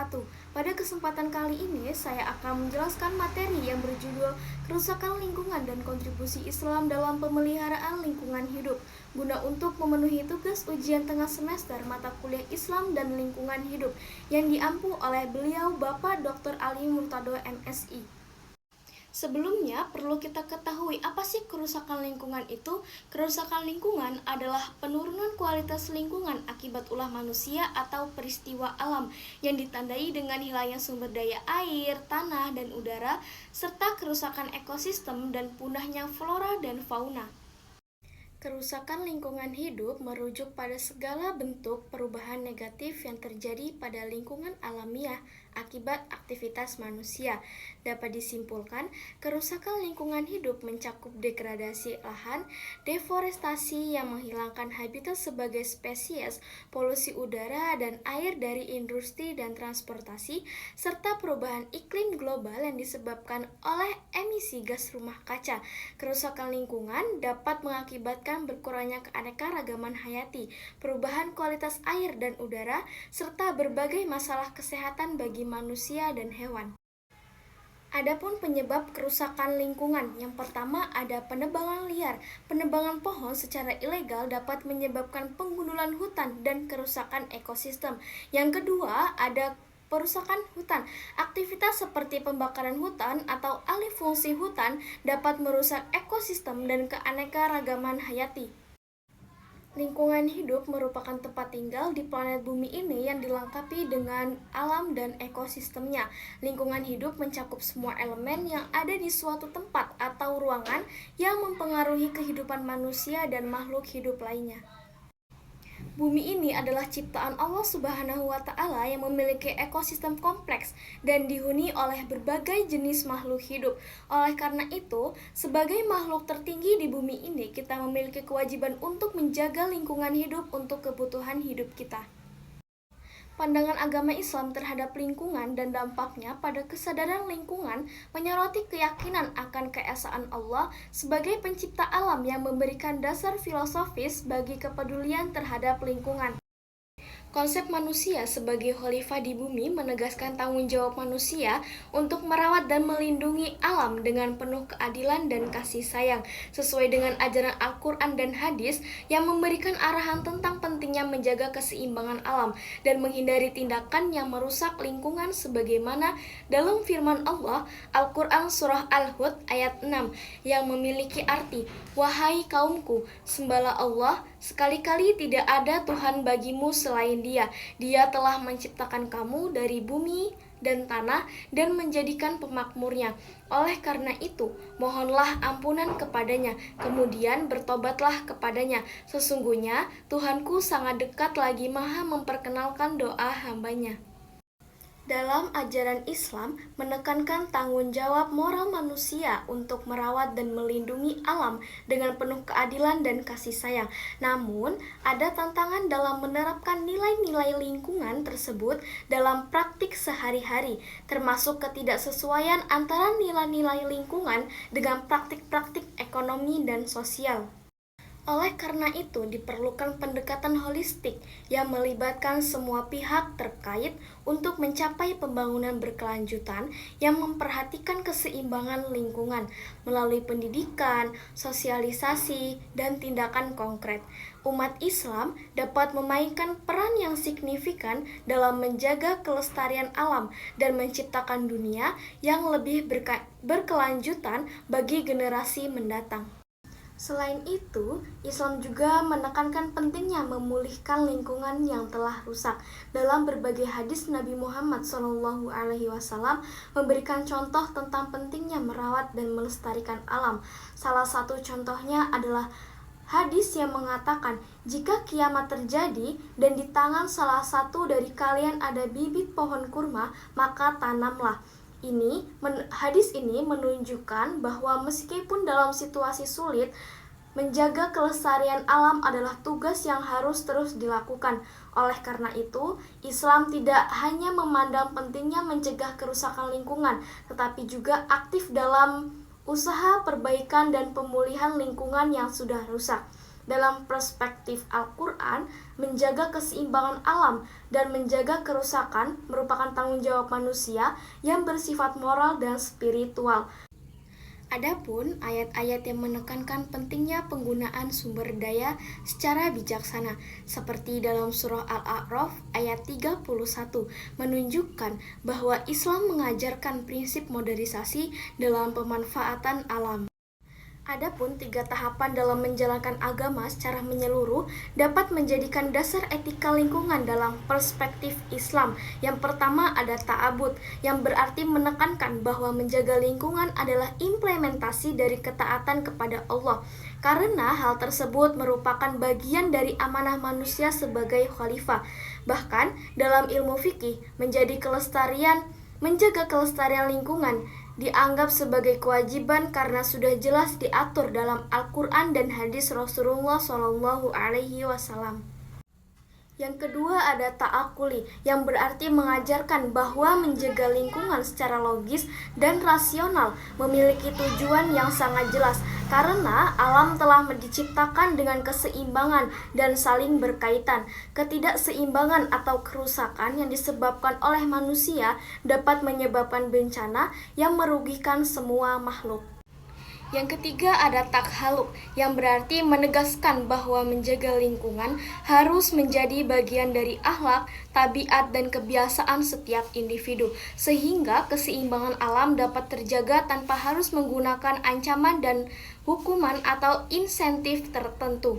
wabarakatuh. Pada kesempatan kali ini, saya akan menjelaskan materi yang berjudul Kerusakan Lingkungan dan Kontribusi Islam dalam Pemeliharaan Lingkungan Hidup, guna untuk memenuhi tugas ujian tengah semester mata kuliah Islam dan Lingkungan Hidup yang diampu oleh beliau Bapak Dr. Ali Murtado MSI. Sebelumnya, perlu kita ketahui apa sih kerusakan lingkungan itu? Kerusakan lingkungan adalah penurunan kualitas lingkungan akibat ulah manusia atau peristiwa alam yang ditandai dengan hilangnya sumber daya air, tanah, dan udara, serta kerusakan ekosistem dan punahnya flora dan fauna. Kerusakan lingkungan hidup merujuk pada segala bentuk perubahan negatif yang terjadi pada lingkungan alamiah akibat aktivitas manusia. Dapat disimpulkan, kerusakan lingkungan hidup mencakup degradasi lahan, deforestasi yang menghilangkan habitat sebagai spesies, polusi udara dan air dari industri dan transportasi, serta perubahan iklim global yang disebabkan oleh emisi gas rumah kaca. Kerusakan lingkungan dapat mengakibatkan berkurangnya keanekaragaman hayati, perubahan kualitas air dan udara, serta berbagai masalah kesehatan bagi manusia dan hewan. Adapun penyebab kerusakan lingkungan, yang pertama ada penebangan liar. Penebangan pohon secara ilegal dapat menyebabkan penggundulan hutan dan kerusakan ekosistem. Yang kedua ada perusakan hutan. Aktivitas seperti pembakaran hutan atau alih fungsi hutan dapat merusak ekosistem dan keanekaragaman hayati. Lingkungan hidup merupakan tempat tinggal di planet bumi ini yang dilengkapi dengan alam dan ekosistemnya. Lingkungan hidup mencakup semua elemen yang ada di suatu tempat atau ruangan yang mempengaruhi kehidupan manusia dan makhluk hidup lainnya. Bumi ini adalah ciptaan Allah Subhanahu wa Ta'ala yang memiliki ekosistem kompleks dan dihuni oleh berbagai jenis makhluk hidup. Oleh karena itu, sebagai makhluk tertinggi di bumi ini, kita memiliki kewajiban untuk menjaga lingkungan hidup untuk kebutuhan hidup kita. Pandangan agama Islam terhadap lingkungan dan dampaknya pada kesadaran lingkungan menyoroti keyakinan akan keesaan Allah sebagai pencipta alam yang memberikan dasar filosofis bagi kepedulian terhadap lingkungan. Konsep manusia sebagai khalifah di bumi menegaskan tanggung jawab manusia untuk merawat dan melindungi alam dengan penuh keadilan dan kasih sayang, sesuai dengan ajaran Al-Quran dan hadis yang memberikan arahan tentang pentingnya menjaga keseimbangan alam dan menghindari tindakan yang merusak lingkungan sebagaimana dalam firman Allah Al-Quran Surah Al-Hud ayat 6 yang memiliki arti, "Wahai kaumku, sembahlah Allah, sekali-kali tidak ada Tuhan bagimu selain Dia. Dia telah menciptakan kamu dari bumi dan tanah dan menjadikan pemakmurnya. Oleh karena itu, mohonlah ampunan kepadanya, kemudian bertobatlah kepadanya. Sesungguhnya Tuhanku sangat dekat lagi Maha memperkenalkan doa hambanya." Dalam ajaran Islam, menekankan tanggung jawab moral manusia untuk merawat dan melindungi alam dengan penuh keadilan dan kasih sayang. Namun, ada tantangan dalam menerapkan nilai-nilai lingkungan tersebut dalam praktik sehari-hari, termasuk ketidaksesuaian antara nilai-nilai lingkungan dengan praktik-praktik ekonomi dan sosial. Oleh karena itu, diperlukan pendekatan holistik yang melibatkan semua pihak terkait untuk mencapai pembangunan berkelanjutan yang memperhatikan keseimbangan lingkungan melalui pendidikan, sosialisasi, dan tindakan konkret. Umat Islam dapat memainkan peran yang signifikan dalam menjaga kelestarian alam dan menciptakan dunia yang lebih berkelanjutan bagi generasi mendatang. Selain itu, Islam juga menekankan pentingnya memulihkan lingkungan yang telah rusak. Dalam berbagai hadis, Nabi Muhammad SAW memberikan contoh tentang pentingnya merawat dan melestarikan alam. Salah satu contohnya adalah hadis yang mengatakan, jika kiamat terjadi dan di tangan salah satu dari kalian ada bibit pohon kurma, maka tanamlah. Hadis ini menunjukkan bahwa meskipun dalam situasi sulit, menjaga kelestarian alam adalah tugas yang harus terus dilakukan. Oleh karena itu, Islam tidak hanya memandang pentingnya mencegah kerusakan lingkungan, tetapi juga aktif dalam usaha perbaikan dan pemulihan lingkungan yang sudah rusak. Dalam perspektif Al-Quran, menjaga keseimbangan alam dan menjaga kerusakan merupakan tanggung jawab manusia yang bersifat moral dan spiritual. Adapun ayat-ayat yang menekankan pentingnya penggunaan sumber daya secara bijaksana seperti dalam surah Al-A'raf ayat 31 menunjukkan bahwa Islam mengajarkan prinsip modernisasi dalam pemanfaatan alam. Adapun 3 tahapan dalam menjalankan agama secara menyeluruh dapat menjadikan dasar etika lingkungan dalam perspektif Islam. Yang pertama ada ta'abud, yang berarti menekankan bahwa menjaga lingkungan adalah implementasi dari ketaatan kepada Allah. Karena hal tersebut merupakan bagian dari amanah manusia sebagai khalifah. Bahkan dalam ilmu fikih, menjaga kelestarian lingkungan dianggap sebagai kewajiban karena sudah jelas diatur dalam Al-Quran dan hadis Rasulullah SAW. Yang kedua ada ta'akuli, yang berarti mengajarkan bahwa menjaga lingkungan secara logis dan rasional memiliki tujuan yang sangat jelas karena alam telah diciptakan dengan keseimbangan dan saling berkaitan. Ketidakseimbangan atau kerusakan yang disebabkan oleh manusia dapat menyebabkan bencana yang merugikan semua makhluk. Yang ketiga ada takhaluk, yang berarti menegaskan bahwa menjaga lingkungan harus menjadi bagian dari akhlak, tabiat, dan kebiasaan setiap individu, sehingga keseimbangan alam dapat terjaga tanpa harus menggunakan ancaman dan hukuman atau insentif tertentu.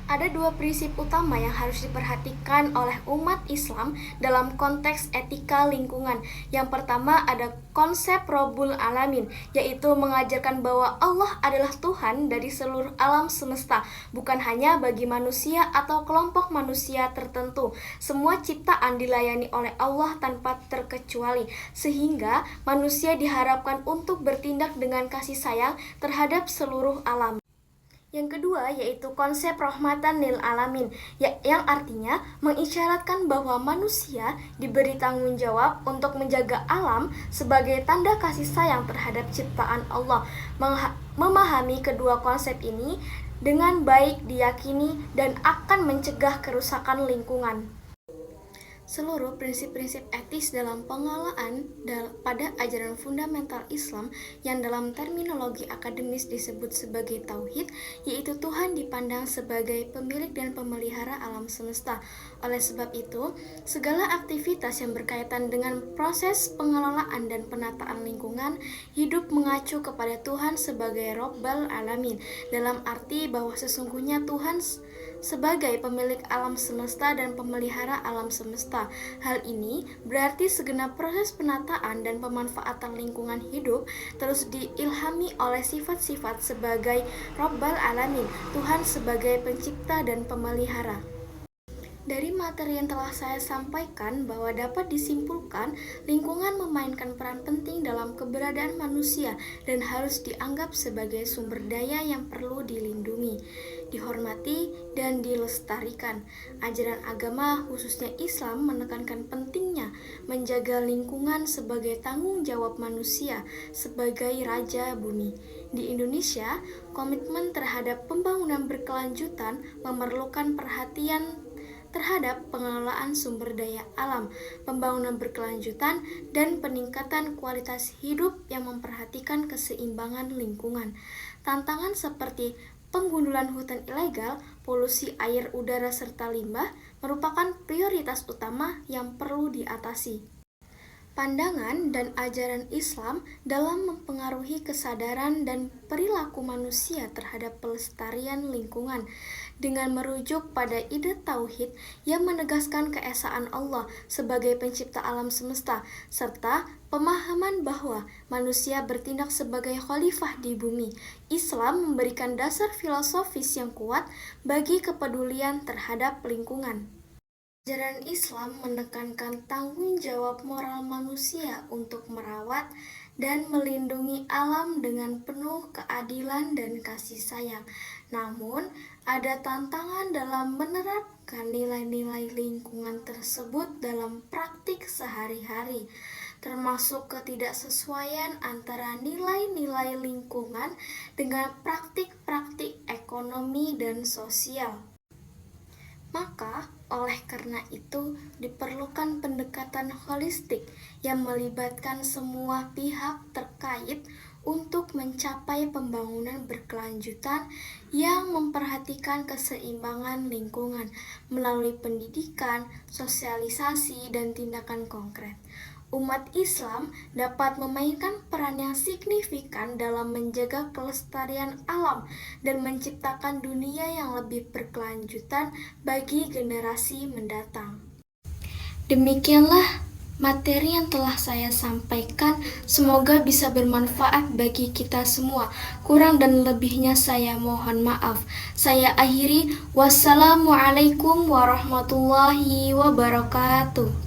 Ada 2 prinsip utama yang harus diperhatikan oleh umat Islam dalam konteks etika lingkungan. Yang pertama ada konsep Rabbul Alamin, yaitu mengajarkan bahwa Allah adalah Tuhan dari seluruh alam semesta, bukan hanya bagi manusia atau kelompok manusia tertentu. Semua ciptaan dilayani oleh Allah tanpa terkecuali, sehingga manusia diharapkan untuk bertindak dengan kasih sayang terhadap seluruh alam. Yang kedua yaitu konsep rahmatan lil alamin, yang artinya mengisyaratkan bahwa manusia diberi tanggung jawab untuk menjaga alam sebagai tanda kasih sayang terhadap ciptaan Allah. Memahami kedua konsep ini dengan baik diyakini dan akan mencegah kerusakan lingkungan. Seluruh prinsip-prinsip etis dalam pengelolaan pada ajaran fundamental Islam yang dalam terminologi akademis disebut sebagai tauhid, yaitu Tuhan dipandang sebagai pemilik dan pemelihara alam semesta. Oleh sebab itu, segala aktivitas yang berkaitan dengan proses pengelolaan dan penataan lingkungan hidup mengacu kepada Tuhan sebagai Rabbul Alamin, dalam arti bahwa sesungguhnya Tuhan sebagai pemilik alam semesta dan pemelihara alam semesta. Hal ini berarti segenap proses penataan dan pemanfaatan lingkungan hidup terus diilhami oleh sifat-sifat sebagai Rabbul Alamin, Tuhan sebagai pencipta dan pemelihara. Dari materi yang telah saya sampaikan bahwa dapat disimpulkan lingkungan memainkan peran penting dalam keberadaan manusia dan harus dianggap sebagai sumber daya yang perlu dilindungi, dihormati, dan dilestarikan. Ajaran agama khususnya Islam menekankan pentingnya menjaga lingkungan sebagai tanggung jawab manusia sebagai raja bumi. Di Indonesia, komitmen terhadap pembangunan berkelanjutan memerlukan perhatian terhadap pengelolaan sumber daya alam, pembangunan berkelanjutan, dan peningkatan kualitas hidup yang memperhatikan keseimbangan lingkungan. Tantangan seperti penggundulan hutan ilegal, polusi air, udara, serta limbah merupakan prioritas utama yang perlu diatasi. Pandangan dan ajaran Islam dalam mempengaruhi kesadaran dan perilaku manusia terhadap pelestarian lingkungan dengan merujuk pada ide tauhid yang menegaskan keesaan Allah sebagai pencipta alam semesta serta pemahaman bahwa manusia bertindak sebagai khalifah di bumi. Islam memberikan dasar filosofis yang kuat bagi kepedulian terhadap lingkungan. Ajaran Islam menekankan tanggung jawab moral manusia untuk merawat dan melindungi alam dengan penuh keadilan dan kasih sayang. Namun, ada tantangan dalam menerapkan nilai-nilai lingkungan tersebut dalam praktik sehari-hari. termasuk ketidaksesuaian antara nilai-nilai lingkungan dengan praktik-praktik ekonomi dan sosial. Maka, oleh karena itu, diperlukan pendekatan holistik yang melibatkan semua pihak terkait untuk mencapai pembangunan berkelanjutan yang memperhatikan keseimbangan lingkungan melalui pendidikan, sosialisasi, dan tindakan konkret. Umat Islam dapat memainkan peran yang signifikan dalam menjaga kelestarian alam dan menciptakan dunia yang lebih berkelanjutan bagi generasi mendatang. Demikianlah materi yang telah saya sampaikan, semoga bisa bermanfaat bagi kita semua. Kurang dan lebihnya saya mohon maaf. Saya akhiri, wassalamualaikum warahmatullahi wabarakatuh.